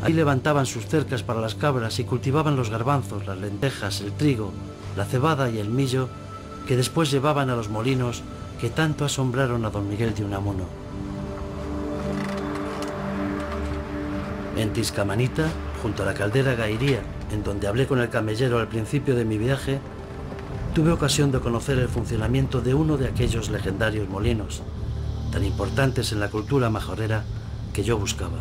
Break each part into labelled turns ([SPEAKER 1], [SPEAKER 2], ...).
[SPEAKER 1] Ahí levantaban sus cercas para las cabras y cultivaban los garbanzos, las lentejas, el trigo, la cebada y el millo que después llevaban a los molinos que tanto asombraron a don Miguel de Unamuno. En Tiscamanita, junto a la caldera Gairía, en donde hablé con el camellero al principio de mi viaje, tuve ocasión de conocer el funcionamiento de uno de aquellos legendarios molinos, tan importantes en la cultura majorera que yo buscaba.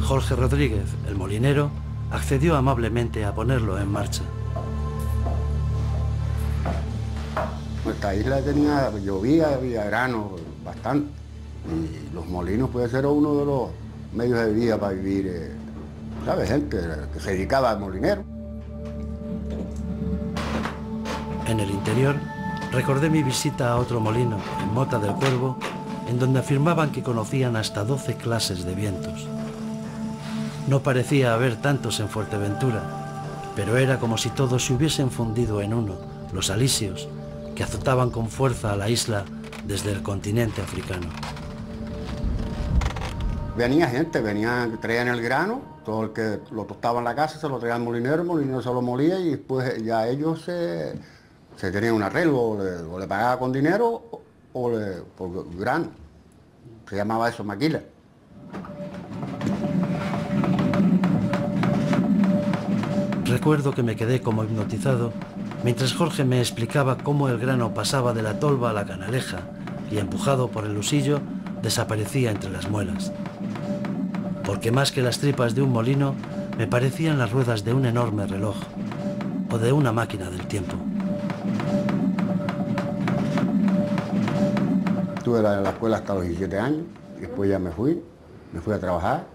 [SPEAKER 1] Jorge Rodríguez, el molinero, accedió amablemente a ponerlo en marcha.
[SPEAKER 2] Esta isla llovía, había grano bastante, y los molinos puede ser uno de los medios de vida para vivir, ¿sabes? Gente que se dedicaba al molinero.
[SPEAKER 1] En el interior, recordé mi visita a otro molino, en Mota del Cuervo, en donde afirmaban que conocían hasta 12 clases de vientos. No parecía haber tantos en Fuerteventura, pero era como si todos se hubiesen fundido en uno, los alisios, que azotaban con fuerza a la isla desde el continente africano.
[SPEAKER 2] Venía gente, traían el grano, todo el que lo tostaba en la casa se lo traía al molinero, el molinero se lo molía y después ya ellos se tenían un arreglo, o le pagaba con dinero o por grano. Se llamaba eso maquila.
[SPEAKER 1] Recuerdo que me quedé como hipnotizado mientras Jorge me explicaba cómo el grano pasaba de la tolva a la canaleja y, empujado por el husillo, desaparecía entre las muelas. Porque más que las tripas de un molino, me parecían las ruedas de un enorme reloj o de una máquina del tiempo.
[SPEAKER 2] Estuve en la escuela hasta los 17 años, y después ya me fui a trabajar.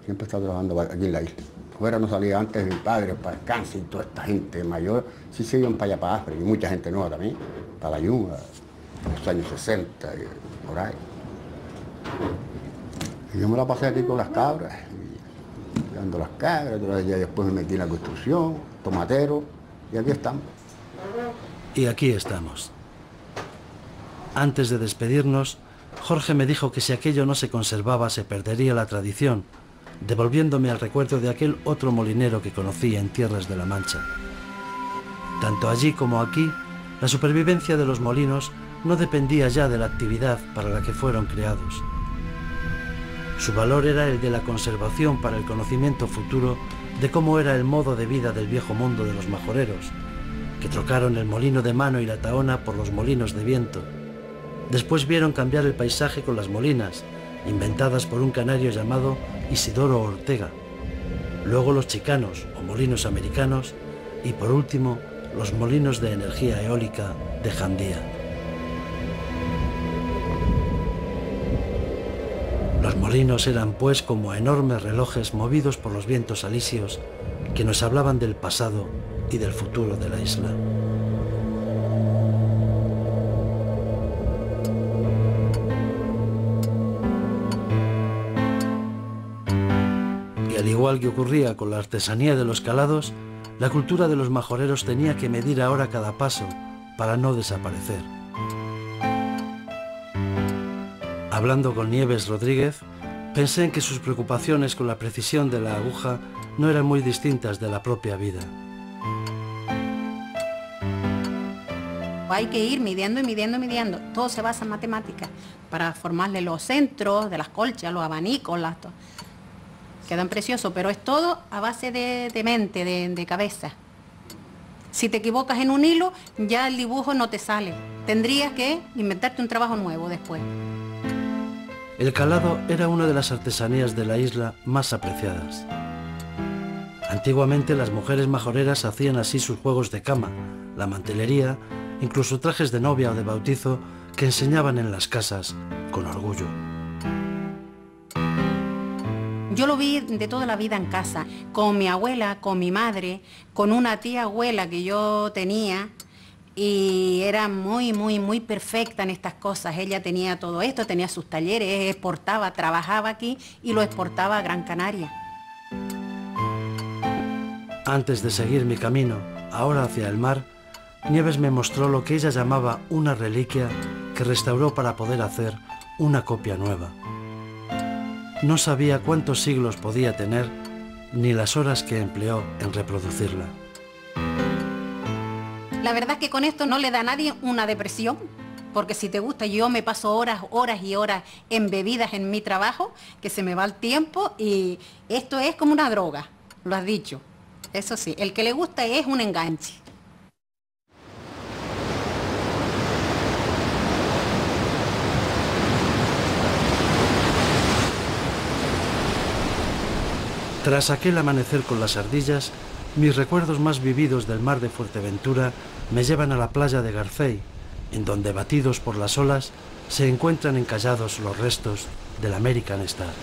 [SPEAKER 2] Siempre he estado trabajando aquí en la isla. Fuera no salía antes de mi padre, para el cáncer y toda esta gente mayor. Sí se iban para allá, para África, y mucha gente nueva también, para la Yunga, en los años 60, y por ahí. Y yo me la pasé aquí con las cabras, y dando las cabras, ya después me metí en la construcción, tomatero, y aquí estamos.
[SPEAKER 1] Y aquí estamos. Antes de despedirnos, Jorge me dijo que si aquello no se conservaba se perdería la tradición, devolviéndome al recuerdo de aquel otro molinero que conocí en tierras de la Mancha. Tanto allí como aquí, la supervivencia de los molinos no dependía ya de la actividad para la que fueron creados. Su valor era el de la conservación para el conocimiento futuro de cómo era el modo de vida del viejo mundo de los majoreros, que trocaron el molino de mano y la tahona por los molinos de viento. Después vieron cambiar el paisaje con las molinas, inventadas por un canario llamado Isidoro Ortega, luego los chicanos o molinos americanos y por último los molinos de energía eólica de Jandía. Los molinos eran pues como enormes relojes movidos por los vientos alisios que nos hablaban del pasado y del futuro de la isla. Al igual que ocurría con la artesanía de los calados, la cultura de los majoreros tenía que medir ahora cada paso para no desaparecer. Hablando con Nieves Rodríguez, pensé en que sus preocupaciones con la precisión de la aguja no eran muy distintas de la propia vida.
[SPEAKER 3] Hay que ir midiendo y midiendo y midiendo. Todo se basa en matemáticas para formarle los centros de las colchas, los abanicos, quedan preciosos, pero es todo a base de mente, de cabeza. Si te equivocas en un hilo, ya el dibujo no te sale. Tendrías que inventarte un trabajo nuevo después.
[SPEAKER 1] El calado era una de las artesanías de la isla más apreciadas. Antiguamente las mujeres majoreras hacían así sus juegos de cama, la mantelería, incluso trajes de novia o de bautizo que enseñaban en las casas con orgullo.
[SPEAKER 3] Yo lo vi de toda la vida en casa, con mi abuela, con mi madre, con una tía abuela que yo tenía, y era muy perfecta en estas cosas. Ella tenía todo esto, tenía sus talleres, exportaba, trabajaba aquí y lo exportaba a Gran Canaria.
[SPEAKER 1] Antes de seguir mi camino, ahora hacia el mar, Nieves me mostró lo que ella llamaba una reliquia que restauró para poder hacer una copia nueva. no sabía cuántos siglos podía tener ni las horas que empleó en reproducirla.
[SPEAKER 3] La verdad es que con esto no le da a nadie una depresión, porque si te gusta, yo me paso horas, horas y horas embebidas en mi trabajo, que se me va el tiempo, y esto es como una droga, lo has dicho. Eso sí, el que le gusta es un enganche.
[SPEAKER 1] Tras aquel amanecer con las ardillas, mis recuerdos más vividos del mar de Fuerteventura me llevan a la playa de Garcey, en donde, batidos por las olas, se encuentran encallados los restos del American Star.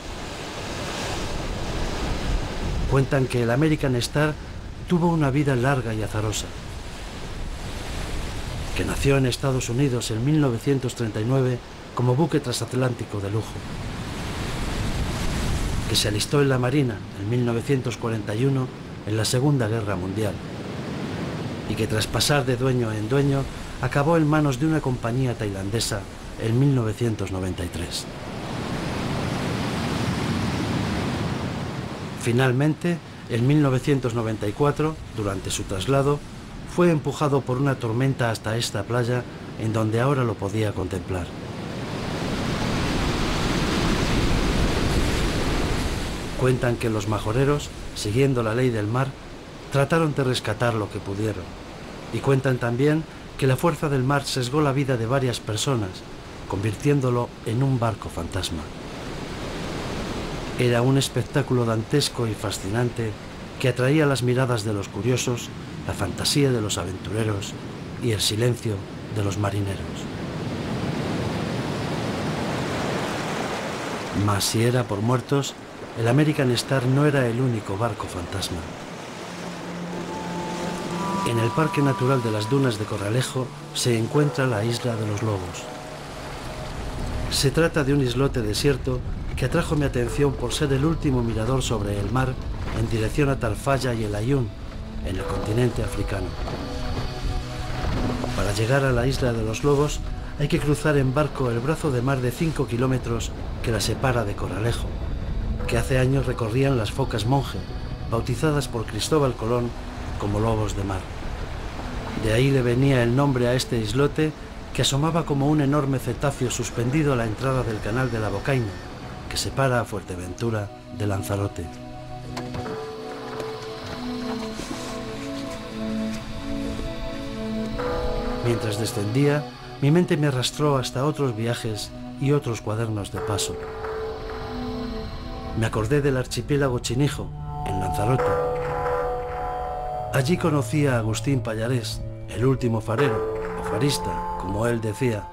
[SPEAKER 1] Cuentan que el American Star tuvo una vida larga y azarosa, que nació en Estados Unidos en 1939 como buque transatlántico de lujo, que se alistó en la Marina en 1941 en la Segunda Guerra Mundial y que tras pasar de dueño en dueño acabó en manos de una compañía tailandesa en 1993. Finalmente, en 1994, durante su traslado, fue empujado por una tormenta hasta esta playa en donde ahora lo podía contemplar. Cuentan que los majoreros, siguiendo la ley del mar, trataron de rescatar lo que pudieron. Y cuentan también que la fuerza del mar sesgó la vida de varias personas, convirtiéndolo en un barco fantasma. Era un espectáculo dantesco y fascinante que atraía las miradas de los curiosos, la fantasía de los aventureros y el silencio de los marineros. Mas si era por muertos, el American Star no era el único barco fantasma. En el Parque Natural de las Dunas de Corralejo se encuentra la Isla de los Lobos. Se trata de un islote desierto que atrajo mi atención por ser el último mirador sobre el mar en dirección a Tarfaya y el Aaiún, en el continente africano. Para llegar a la Isla de los Lobos hay que cruzar en barco el brazo de mar de 5 kilómetros que la separa de Corralejo, que hace años recorrían las focas monje, bautizadas por Cristóbal Colón como lobos de mar. De ahí le venía el nombre a este islote, que asomaba como un enorme cetáceo suspendido a la entrada del canal de la Bocaina, que separa a Fuerteventura de Lanzarote. Mientras descendía, mi mente me arrastró hasta otros viajes y otros cuadernos de paso. Me acordé del archipiélago Chinijo, en Lanzarote. Allí conocí a Agustín Pallarés, el último farero, o farista, como él decía,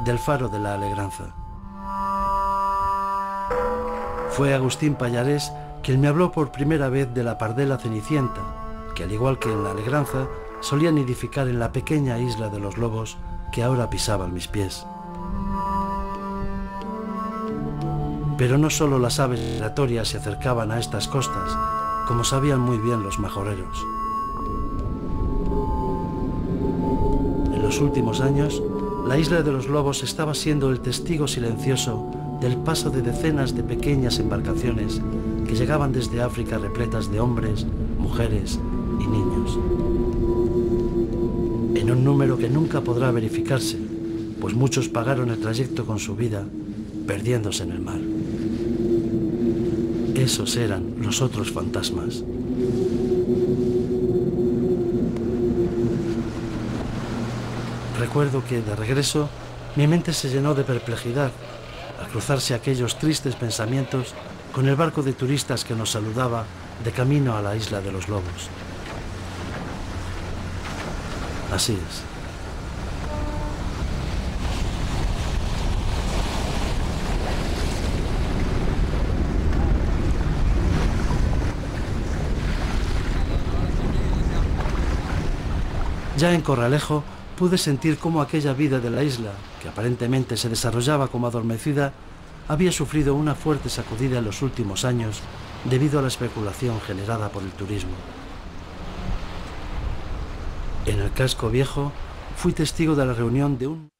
[SPEAKER 1] del faro de la Alegranza. Fue Agustín Pallarés quien me habló por primera vez de la pardela cenicienta, que al igual que en la Alegranza, solía nidificar en la pequeña isla de los lobos que ahora pisaban mis pies. Pero no solo las aves migratorias se acercaban a estas costas, como sabían muy bien los majoreros. En los últimos años, la Isla de los Lobos estaba siendo el testigo silencioso del paso de decenas de pequeñas embarcaciones que llegaban desde África repletas de hombres, mujeres y niños. En un número que nunca podrá verificarse, pues muchos pagaron el trayecto con su vida, perdiéndose en el mar. Esos eran los otros fantasmas. Recuerdo que, de regreso, mi mente se llenó de perplejidad al cruzarse aquellos tristes pensamientos con el barco de turistas que nos saludaba de camino a la Isla de los Lobos. Así es. Ya en Corralejo pude sentir cómo aquella vida de la isla, que aparentemente se desarrollaba como adormecida, había sufrido una fuerte sacudida en los últimos años debido a la especulación generada por el turismo. En el casco viejo fui testigo de la reunión de un